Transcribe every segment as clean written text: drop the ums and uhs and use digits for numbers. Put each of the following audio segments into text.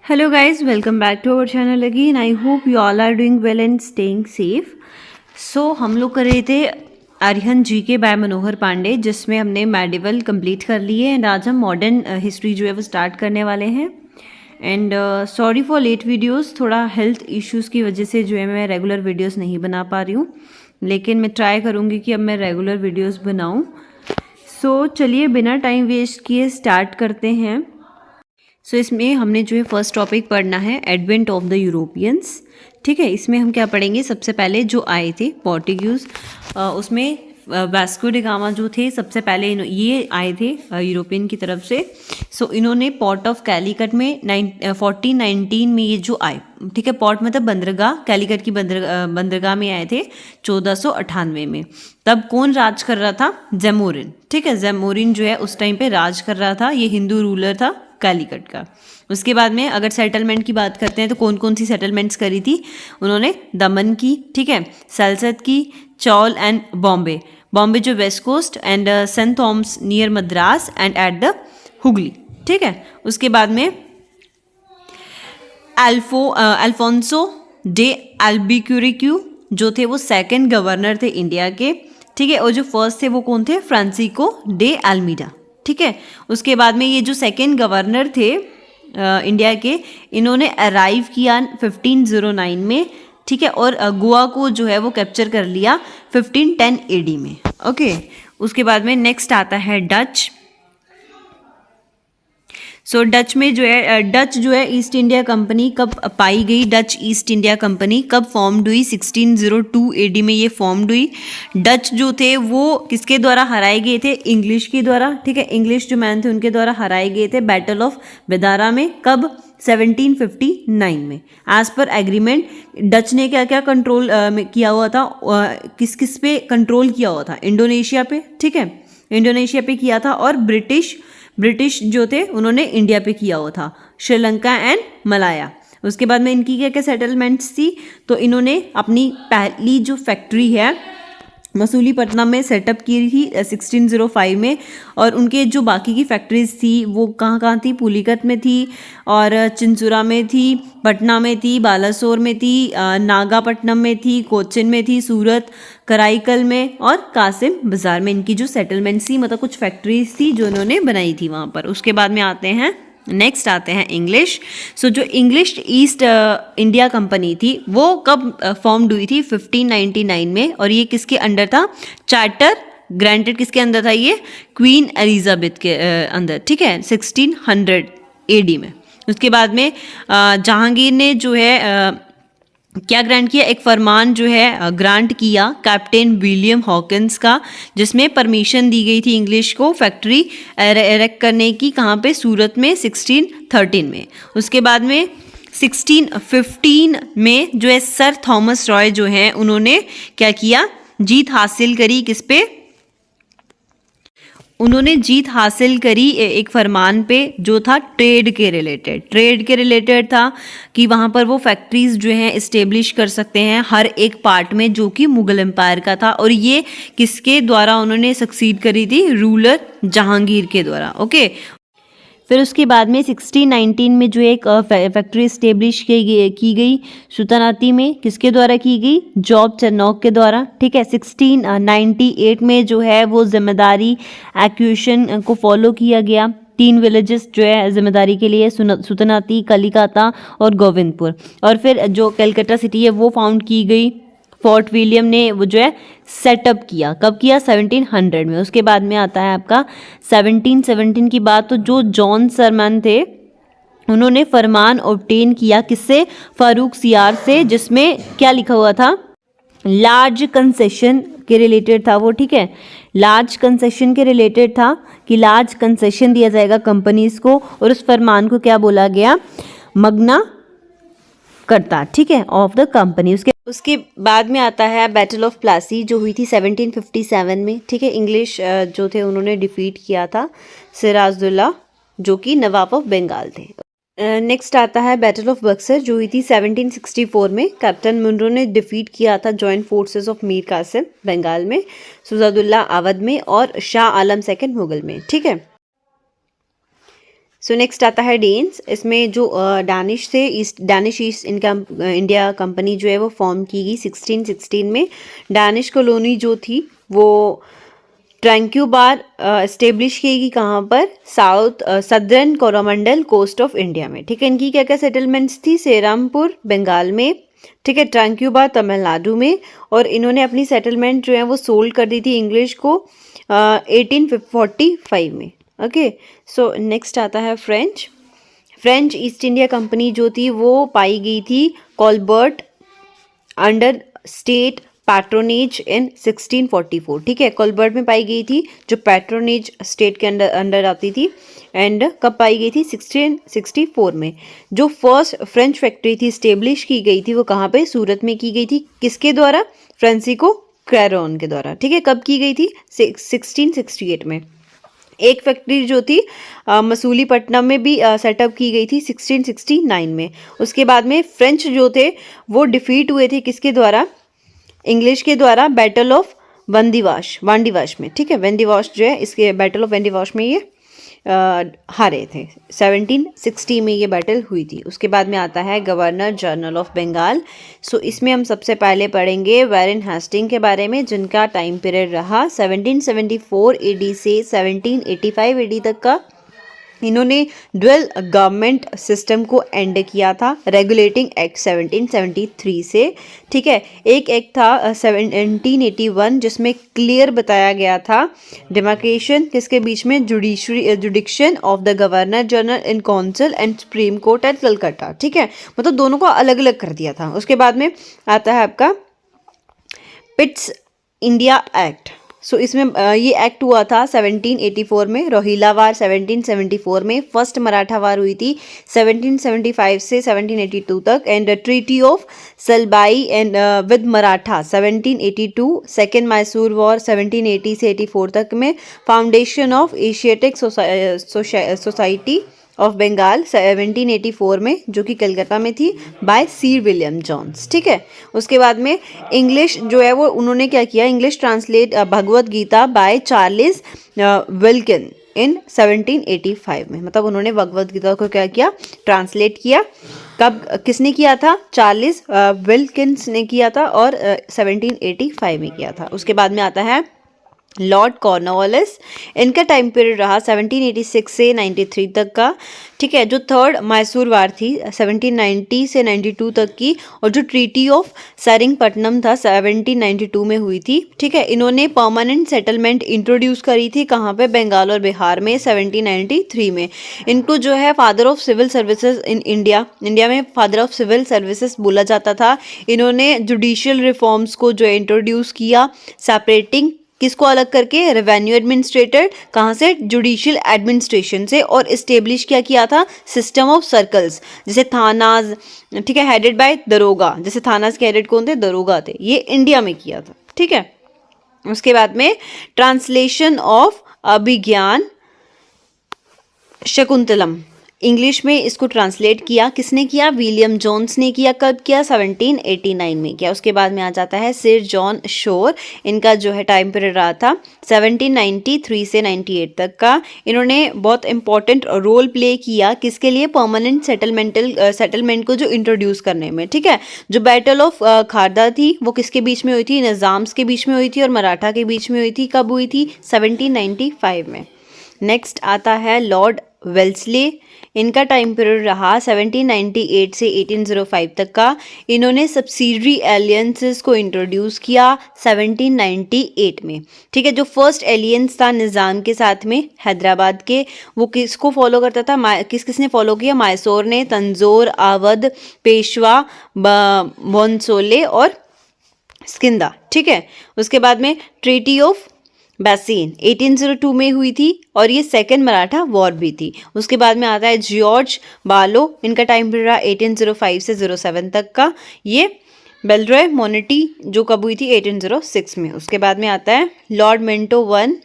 Hello guys, welcome back to our channel again. I hope you all are doing well and staying safe. So हम लोग कर रहे थे आर्यन जी के bye मनोहर पांडे, जिसमें हमने मेडिवल कंप्लीट कर लिए एंड आज हम मॉडर्न हिस्ट्री जो है वो स्टार्ट करने वाले हैं. And sorry for late videos, थोड़ा हेल्थ इश्यूज़ की वजह से जो है मैं रेगुलर वीडियोस नहीं बना पा रही हूँ, लेकिन मैं ट्राई करूँगी कि अब मैं रेगुलर वीडियोस बनाऊँ. सो चलिए बिना टाइम वेस्ट किए स्टार्ट करते हैं. सो इसमें हमने जो है फर्स्ट टॉपिक पढ़ना है एडवेंट ऑफ द यूरोपियंस. ठीक है, इसमें हम क्या पढ़ेंगे, सबसे पहले जो आए थे पोर्टुगीज़, उसमें वास्को डी गामा जो थे सबसे पहले ये आए थे यूरोपियन की तरफ से. सो इन्होंने पोर्ट ऑफ कैलीकट में 1419 में ये जो आए, ठीक है, पोर्ट मतलब बंदरगाह, कैलीकट की बंदरगाह में आए थे 1498 में. तब कौन राज कर रहा था? जैमोरिन. ठीक है, जैमोरिन जो है उस टाइम पे राज कर रहा था, ये हिंदू रूलर था कैलीकट का. उसके बाद में अगर सेटलमेंट की बात करते हैं तो कौन कौन सी सेटलमेंट्स करी थी उन्होंने? दमन की, ठीक है, सल्सत की, चौल एंड बॉम्बे. बॉम्बे जो west coast and Saint Thomas near Madras and at the Hooghly. ठीक है, उसके बाद में अल्फोंसो डे अल्बुक्यूरिक्यू जो थे वो सेकंड गवर्नर थे इंडिया के. ठीक है, और जो फर्स्ट थे वो कौन थे? Francisco day Almeida. ठीक है, उसके बाद में ये जो सेकेंड गवर्नर थे इंडिया के, इन्होंने अराइव किया 1509 में. ठीक है, और गोवा को जो है वो कैप्चर कर लिया 1510 AD में. ओके, उसके बाद में नेक्स्ट आता है डच. सो डच में जो है डच जो है ईस्ट इंडिया कंपनी कब पाई गई? डच ईस्ट इंडिया कंपनी कब फॉर्म्ड हुई? 1602 AD में ये फॉर्म्ड हुई. डच जो थे वो किसके द्वारा हराए गए थे? इंग्लिश के द्वारा. ठीक है, इंग्लिश जो मैन थे उनके द्वारा हराए गए थे बैटल ऑफ बेदारा में. कब? 1759 में. एज पर एग्रीमेंट डच ने क्या क्या कंट्रोल किया हुआ था, किस किस पे कंट्रोल किया हुआ था? इंडोनेशिया पे. ठीक है, इंडोनेशिया पे किया था, और ब्रिटिश जो थे उन्होंने इंडिया पे किया हुआ था, श्रीलंका एंड मलाया. उसके बाद में इनकी क्या क्या सेटलमेंट्स थी? तो इन्होंने अपनी पहली जो फैक्ट्री है मसूलीपट्टनम में सेटअप की थी 1605 में, और उनके जो बाकी की फैक्ट्रीज थी वो कहाँ थी? पुलिकत में थी, और चिंचुरा में थी, पटना में थी, बालासोर में थी, नागापट्टनम में थी, कोचिन में थी, सूरत, कराईकल में और कासिम बाजार में इनकी जो सेटलमेंट थी, मतलब कुछ फैक्ट्रीज थी जो इन्होंने बनाई थी वहाँ पर. उसके बाद में आते हैं नेक्स्ट आते हैं इंग्लिश. सो जो इंग्लिश ईस्ट इंडिया कंपनी थी वो कब फॉर्म्ड हुई थी? 1599 में, और ये किसके अंडर था? चार्टर ग्रांटेड किसके अंदर था? ये क्वीन एलिजाबेथ के अंदर. ठीक है, 1600 AD में. उसके बाद में जहांगीर ने जो है क्या ग्रांट किया? एक फरमान जो है ग्रांट किया कैप्टन विलियम हॉकिंस का, जिसमें परमिशन दी गई थी इंग्लिश को फैक्ट्री एरेक्ट करने की. कहाँ पे? सूरत में 1613 में. उसके बाद में 1615 में जो है सर थॉमस रॉय जो हैं उन्होंने क्या किया? जीत हासिल करी. किस पे? उन्होंने जीत हासिल करी एक फरमान पे जो था ट्रेड के रिलेटेड था, कि वहाँ पर वो फैक्ट्रीज जो हैं इस्टेब्लिश कर सकते हैं हर एक पार्ट में, जो कि मुगल एम्पायर का था. और ये किसके द्वारा उन्होंने सक्सीड करी थी? रूलर जहांगीर के द्वारा. ओके, फिर उसके बाद में 1619 में जो एक फैक्ट्री इस्टेब्लिश की गई सुल्तानाती में. किसके द्वारा की गई? जॉब चरनॉक के द्वारा. ठीक है, 1698 में जो है वो जिम्मेदारी एक्विजिशन को फॉलो किया गया. 3 विलेजेस जो है जिम्मेदारी के लिए, सुल्तानाती, कलिकाता और गोविंदपुर. और फिर जो कलकत्ता सिटी है वो फाउंड की गई. फोर्ट विलियम ने वो जो है सेटअप किया. कब किया? 1700 में. उसके बाद में आता है आपका 1717 की बात. तो जो जॉन सरमन थे उन्होंने फरमान ऑब्टेन किया. किससे? फारूक सियार से, जिसमें क्या लिखा हुआ था? लार्ज कंसेशन के रिलेटेड था वो. ठीक है, लार्ज कंसेशन के रिलेटेड था कि लार्ज कंसेशन दिया जाएगा कंपनीज को, और उस फरमान को क्या बोला गया? मगना करता. ठीक है, ऑफ द कंपनी. उसके बाद में आता है बैटल ऑफ प्लासी जो हुई थी 1757 में. ठीक है, इंग्लिश जो थे उन्होंने डिफीट किया था सिराजुद्दौला जो कि नवाब ऑफ बंगाल थे. नेक्स्ट आता है बैटल ऑफ बक्सर जो हुई थी 1764 में. कैप्टन मुनरो ने डिफीट किया था joint forces of Mir Qasim Bengal में, सुजादुल्ला अवध में और शाह आलम सेकंड मुगल में. ठीक है, सो नेक्स्ट आता है डेन्स। इसमें जो डैनिश से डैनिश ईस्ट इंडिया कंपनी जो है वो फॉर्म की गई 1616 में। डैनिश कॉलोनी जो थी वो ट्रैंक्यूबार इस्टेब्लिश की गई कहाँ पर, south southern Coromandel coast of India में। ठीक है, इनकी क्या क्या सेटलमेंट्स थी, सेरामपुर बंगाल में, ठीक है, ट्रैंक्यूबार तमिलनाडु में, और इन्होंने अपनी सेटलमेंट जो है वो सोल्ड कर दी थी इंग्लिश को 1845 में। ओके, सो नेक्स्ट आता है French. French east India company जो थी वो पाई गई थी कोलबर्ट अंडर स्टेट पैट्रोनेज इन 1644। ठीक है, कोलबर्ट में पाई गई थी, जो पैट्रोनेज स्टेट के अंडर आती थी। एंड कब पाई गई थी, 1664 में। जो फर्स्ट फ्रेंच फैक्ट्री थी स्टेब्लिश की गई थी वो कहाँ पे, सूरत में की गई थी। किसके द्वारा, फ्रांसिस्को क्रेरोन के द्वारा। ठीक है, कब की गई थी, 1668 में। एक फैक्ट्री जो थी मसूलीपट्टनम में भी सेटअप की गई थी 1669 में। उसके बाद में फ्रेंच जो थे वो डिफीट हुए थे किसके द्वारा, इंग्लिश के द्वारा, बैटल ऑफ वांडीवाश में। ठीक है, वेंडिवाश जो है, इसके बैटल ऑफ वेंडिवाश में ये हारे थे। 1760 में ये बैटल हुई थी। उसके बाद में आता है गवर्नर जनरल ऑफ बंगाल। सो इसमें हम सबसे पहले पढ़ेंगे वैरेन हेस्टिंग के बारे में, जिनका टाइम पीरियड रहा 1774 एडी से 1785 एडी तक का। इन्होंने ड्वेल गवर्नमेंट सिस्टम को एंड किया था रेगुलेटिंग एक्ट 1773 से। ठीक है, एक एक्ट था 1781 जिसमें क्लियर बताया गया था डिमार्केशन किसके बीच में, जुडिक्शन of the governor general in council and supreme court at Calcutta. ठीक है, मतलब दोनों को अलग अलग कर दिया था। उसके बाद में आता है आपका पिट्स इंडिया एक्ट। सो इसमें ये एक्ट हुआ था 1784 में। रोहिला वार 1774 में। फर्स्ट मराठा वार हुई थी 1775 से 1782 तक। And treaty of Salbai and with Maratha 1782। Second Mysore war 1780 से 84 तक में। Foundation of Asiatic society of Bengal 1784 में, जो कि कलकत्ता में थी, बाय सीर विलियम जॉन्स। ठीक है, उसके बाद में इंग्लिश जो है वो उन्होंने क्या किया, English translate Bhagavad Gita by Charles Wilkin in 1785 में। मतलब उन्होंने भगवत गीता को क्या किया, ट्रांसलेट किया। कब, किसने किया था, चार्ल्स विल्किंस ने किया था, और 1785 में किया था। उसके बाद में आता है लॉर्ड कॉर्नवालिस। इनका टाइम पीरियड रहा 1786 से 93 तक का। ठीक है, जो थर्ड मैसूर वार थी 1790 से 92 तक की, और जो ट्रीटी ऑफ सेरिंगपट्टनम था 1792 में हुई थी। ठीक है, इन्होंने परमानेंट सेटलमेंट इंट्रोड्यूस करी थी कहाँ पे, बंगाल और बिहार में 1793 में। इनको जो है father of civil services in India में फादर ऑफ सिविल सर्विसेज बोला जाता था। इन्होंने जुडिशियल रिफॉर्म्स को जो है इंट्रोड्यूस किया, सेपरेटिंग किसको अलग करके, रेवेन्यू एडमिनिस्ट्रेटर कहाँ से, जुडिशियल एडमिनिस्ट्रेशन से, और इस्टेब्लिश क्या किया था, सिस्टम ऑफ सर्कल्स, जैसे थानाज। ठीक है, हेडेड बाय दरोगा, जैसे थानाज के हेडेड कौन थे, दरोगा थे। ये इंडिया में किया था। ठीक है, उसके बाद में translation of Abhijnana Shakuntalam, English में इसको ट्रांसलेट किया, किसने किया, विलियम जोन्स ने किया। कब किया, 1789 में किया। उसके बाद में आ जाता है सिर जॉन शोर। इनका जो है टाइम पीरियड रहा था 1793 से 98 तक का। इन्होंने बहुत इंपॉर्टेंट रोल प्ले किया किसके लिए, परमानेंट सेटलमेंट को जो इंट्रोड्यूस करने में। ठीक है, जो बैटल ऑफ खारदा थी वो किसके बीच में हुई थी, निज़ाम्स के बीच में हुई थी और मराठा के बीच में हुई थी। कब हुई थी, 1795 में। नेक्स्ट आता है लॉर्ड वेल्सले। इनका टाइम पीरियड रहा 1798 से 1805 तक का। इन्होंने सब्सिडरी एलियंसेस को इंट्रोड्यूस किया 1798 में। ठीक है, जो फर्स्ट एलियंस था निज़ाम के साथ में हैदराबाद के, वो किसको फॉलो करता था, किसने फॉलो किया, मैसूर ने, तंजौर, अवध, पेशवा, भोंसले और स्किंदा। ठीक है, उसके बाद में ट्रीटी ऑफ बैसीन 1802 में हुई थी, और ये सेकेंड मराठा वॉर भी थी। उसके बाद में आता है जॉर्ज बालो। इनका टाइम पीरियड रहा 1805 से 07 तक का। ये बेलरॉय मोनिटी जो कब हुई थी, 1806 में। उसके बाद में आता है लॉर्ड मिंटो वन।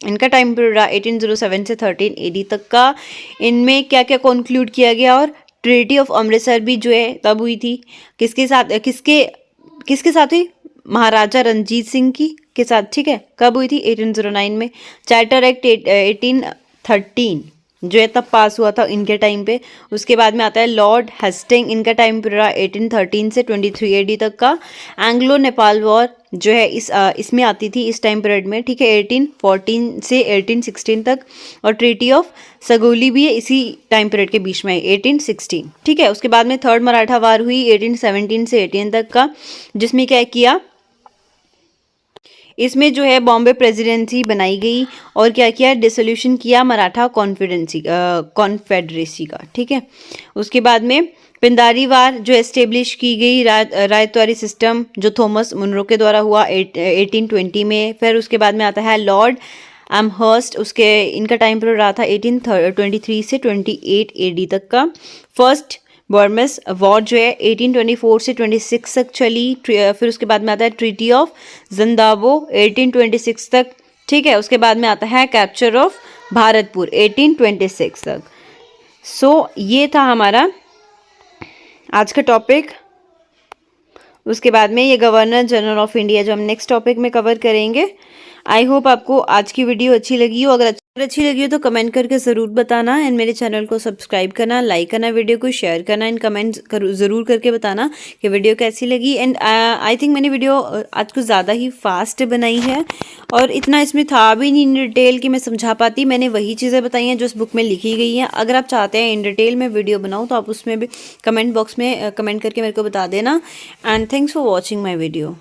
इनका टाइम पीरियड रहा 1807 से 13 AD तक का। इनमें क्या क्या कंक्लूड किया गया, और ट्रीटी ऑफ अमृतसर भी जो है तब हुई थी। किसके साथ हुई, महाराजा रंजीत सिंह के साथ। ठीक है, कब हुई थी, 1809 में। चार्टर एक्ट 1813 जो है तब पास हुआ था इनके टाइम पे। उसके बाद में आता है लॉर्ड हेस्टिंग, इनका टाइम पीरियड रहा 1813 से 23 एडी तक का। एंग्लो नेपाल वॉर जो है इसमें आती थी इस टाइम पीरियड में, ठीक है, 1814 से 1816 तक। और ट्रीटी ऑफ सगोली भी इसी टाइम पीरियड के बीच में आई 1816, ठीक है। उसके बाद में थर्ड मराठा वार हुई 1817 से 18 तक का, जिसमें क्या किया, इसमें जो है बॉम्बे प्रेसिडेंसी बनाई गई और क्या किया, डिसोल्यूशन किया मराठा कॉन्फेडरेसी का, ठीक है। उसके बाद में पिंदारी वार जो एस्टेब्लिश की गई रायतवारी सिस्टम, जो थॉमस मुनरो के द्वारा हुआ 1820 में। फिर उसके बाद में आता है लॉर्ड एमहर्स्ट, उसके इनका टाइम पीरियड रहा था 1823 से 28 एडी तक का। फर्स्ट बर्मस वॉर जो है 1824 से 26 तक चली। फिर उसके बाद में आता है ट्रीटी ऑफ जंदाबो 1826 तक, ठीक है। उसके बाद में आता है कैप्चर ऑफ भारतपुर 1826 तक। सो ये था हमारा आज का टॉपिक। उसके बाद में ये गवर्नर जनरल ऑफ इंडिया जो हम नेक्स्ट टॉपिक में कवर करेंगे। आई होप आपको आज की वीडियो अच्छी लगी हो। अगर अच्छी लगी हो तो कमेंट करके ज़रूर बताना एंड मेरे चैनल को सब्सक्राइब करना, लाइक करना, वीडियो को शेयर करना एंड कमेंट ज़रूर करके बताना कि वीडियो कैसी लगी। एंड आई थिंक मैंने वीडियो आज कुछ ज़्यादा ही फास्ट बनाई है और इतना इसमें था भी नहीं इन डिटेल कि मैं समझा पाती। मैंने वही चीज़ें बताई हैं जो इस बुक में लिखी गई हैं। अगर आप चाहते हैं इन डिटेल में वीडियो बनाऊँ तो आप उसमें भी कमेंट बॉक्स में कमेंट करके मेरे को बता देना। And thanks for watching my video.